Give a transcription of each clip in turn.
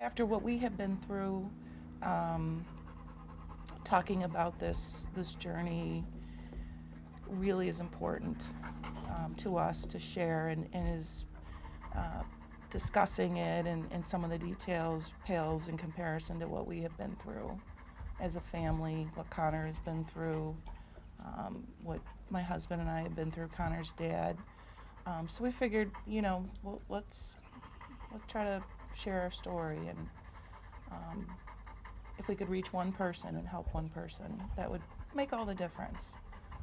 After what we have been through, um, talking about this journey really is important to us to share, and is uh, discussing it and some of the details pales in comparison to what we have been through as a family, what Connor has been through, what my husband and I have been through, Connor's dad. So we figured, well, let's try to share our story, and um, if we could reach one person and help one person, that would make all the difference.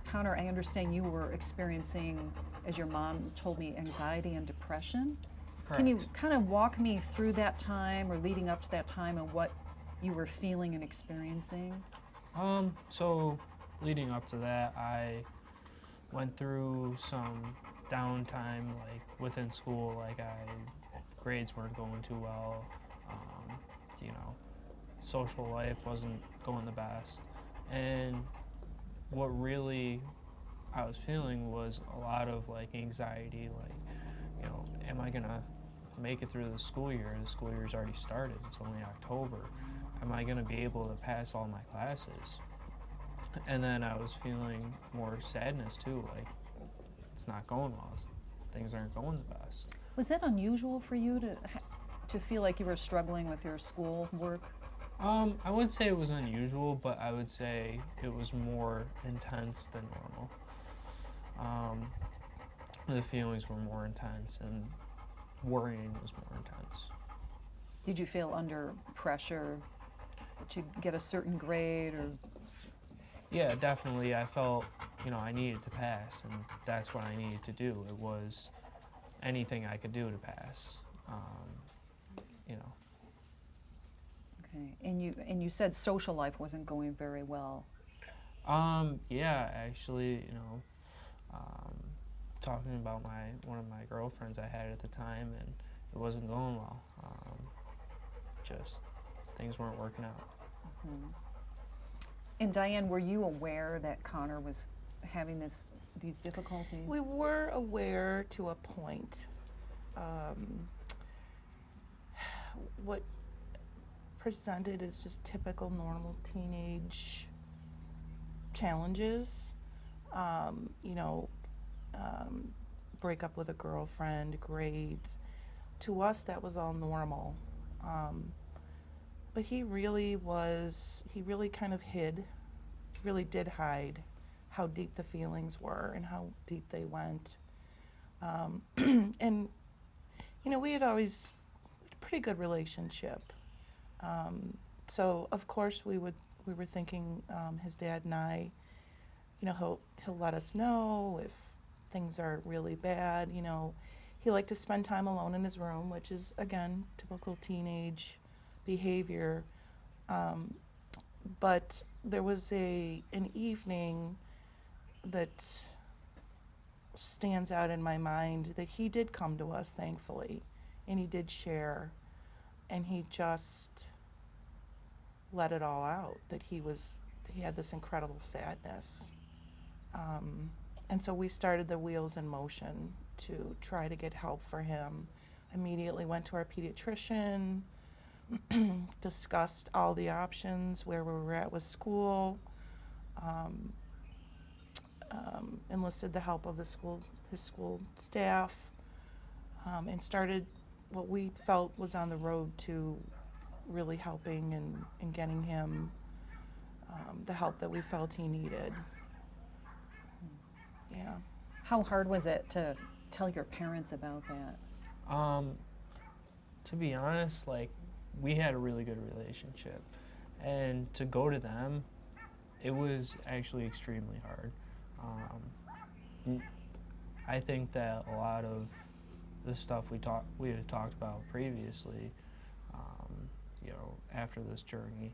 Connor, I understand you were experiencing, as your mom told me, anxiety and depression. Can you Correct. kind of walk me through that time or leading up to that time and what you were feeling and experiencing? So leading up to that, I went through some downtime, like within school, grades weren't going too well. Um, you know, social life wasn't going the best, and what really I was feeling was a lot of like anxiety, like, am I gonna make it through the school year? The school year's already started. It's only October. Am I gonna be able to pass all my classes? And then I was feeling more sadness too, like it's not going well. Things aren't going the best. Was that unusual for you to feel like you were struggling with your school work? I wouldn't say it was unusual, but I would say it was more intense than normal. Um, the feelings were more intense, and worrying was more intense. Did you feel under pressure to get a certain grade or Yeah, definitely. I felt, I needed to pass, and that's what I needed to do. It was anything I could do to pass. You know, okay. And you said social life wasn't going very well. yeah, actually, um, talking about one of my girlfriends I had at the time, and it wasn't going well. Just things weren't working out. Hmm. And Diane, were you aware that Connor was having these difficulties? We were aware to a point. Um, what presented as just typical normal teenage challenges. Um, you know, um, break up with a girlfriend, grades. To us, that was all normal. Um, but he really kind of hid, really did hide how deep the feelings were and how deep they went. And, we had always had a pretty good relationship. So of course we were thinking, his dad and I, he'll let us know if things are really bad. He liked to spend time alone in his room, which is again typical teenage behavior. Um, but there was an evening that stands out in my mind that he did come to us, thankfully, and he did share, and he just let it all out, that he had this incredible sadness. And so we started the wheels in motion to try to get help for him. Immediately went to our pediatrician, discussed all the options, where we were at with school, um, enlisted the help of his school staff, and started what we felt was on the road to really helping and getting him the help that we felt he needed. Yeah. How hard was it to tell your parents about that? Um, to be honest, like we had a really good relationship, and to go to them, it was actually extremely hard. Um, I think that a lot of the stuff we had talked about previously, after this journey,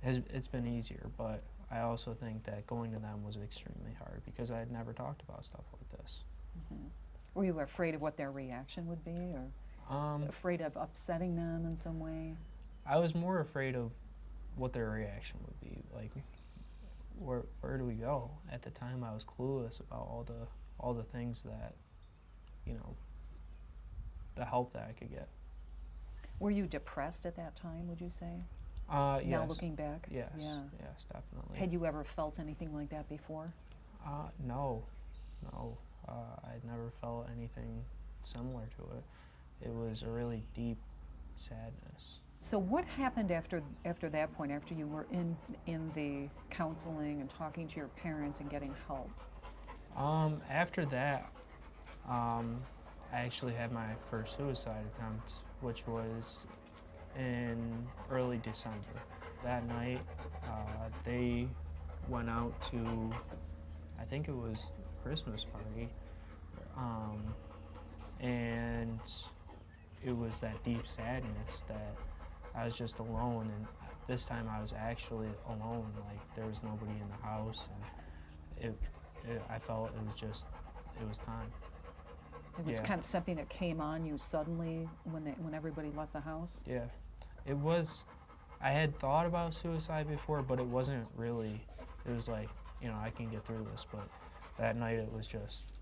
it's been easier. But I also think that going to them was extremely hard because I had never talked about stuff like this. Mm-hmm. Were you afraid of what their reaction would be, or afraid of upsetting them in some way? I was more afraid of what their reaction would be. Like, where do we go? At the time, I was clueless about all the things that, the help that I could get. Were you depressed at that time, would you say? Yes. Now looking back? Yes. Yeah. Yes, definitely. Had you ever felt anything like that before? No. No. I'd never felt anything similar to it. It was a really deep sadness. So what happened after that point, after you were in the counseling and talking to your parents and getting help? After that, I actually had my first suicide attempt, which was in early December. That night, they went out to, I think it was a Christmas party, and it was that deep sadness that I was just alone, and this time I was actually alone. Like there was nobody in the house, and I felt it was time. It was Yeah. kind of something that came on you suddenly when everybody left the house? Yeah, it was. I had thought about suicide before, but it wasn't really. It was like, I can get through this, but that night it was just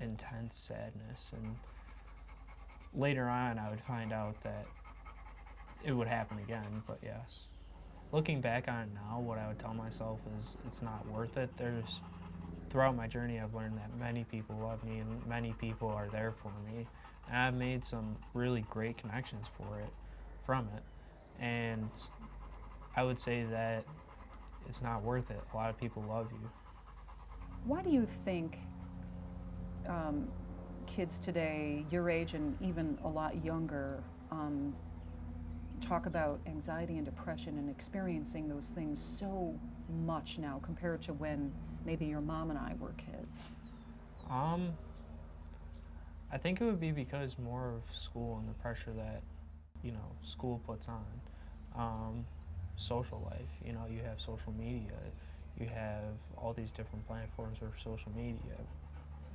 intense sadness, and later on I would find out that it would happen again. But yes, looking back on it now, what I would tell myself is it's not worth it. Throughout my journey, I've learned that many people love me and many people are there for me, and I've made some really great connections from it, and I would say that it's not worth it. A lot of people love you. Why do you think kids today, your age and even a lot younger, talk about anxiety and depression and experiencing those things so much now compared to when maybe your mom and I were kids? I think it would be because more of school and the pressure that, school puts on. Social life, you have social media, you have all these different platforms for social media,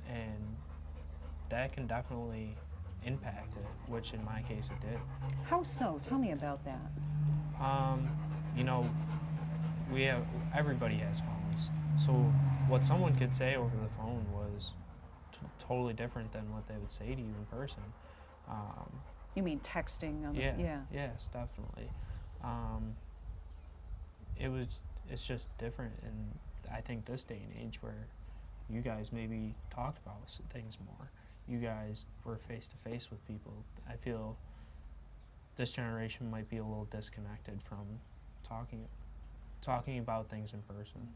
and that can definitely impact it, which in my case it did. How so? Tell me about that. You know, everybody has phones, so what someone could say over the phone was totally different than what they would say to you in person. You mean texting? Yeah. Yes, definitely. It's just different, and I think this day and age where you guys maybe talked about things more, you guys were face to face with people. I feel this generation might be a little disconnected from talking about things in person.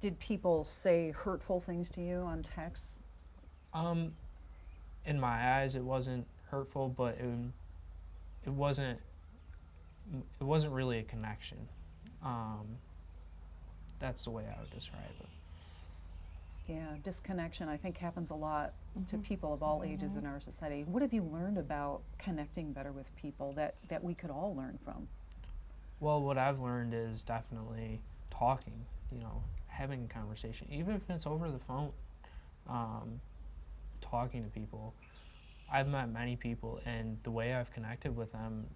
Did people say hurtful things to you on text? In my eyes, it wasn't hurtful, but it wasn't really a connection. That's the way I would describe it. Yeah, disconnection I think happens a lot to Mhm. people of all ages Mhm. in our society. What have you learned about connecting better with people that we could all learn from? Well, what I've learned is definitely talking, having a conversation, even if it's over the phone, talking to people. I've met many people, and the way I've connected with them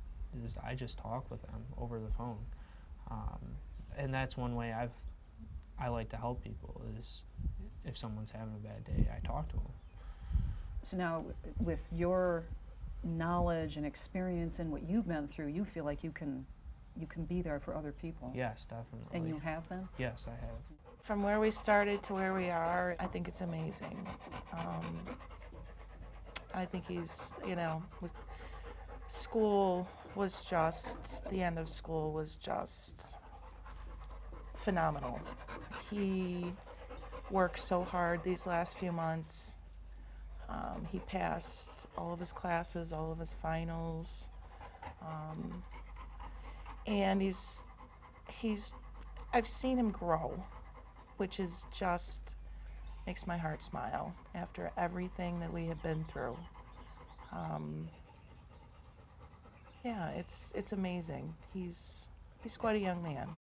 is I just talk with them over the phone. And that's one way I like to help people is if someone's having a bad day, I talk to them. So now with your knowledge and experience and what you've been through, you feel like you can be there for other people. Yes, definitely. And you have been? Yes, I have. From where we started to where we are, I think it's amazing. I think he's, with school was just, the end of school was just phenomenal. He worked so hard these last few months. He passed all of his classes, all of his finals. And I've seen him grow, which is just makes my heart smile after everything that we have been through. Yeah, it's amazing. He's quite a young man.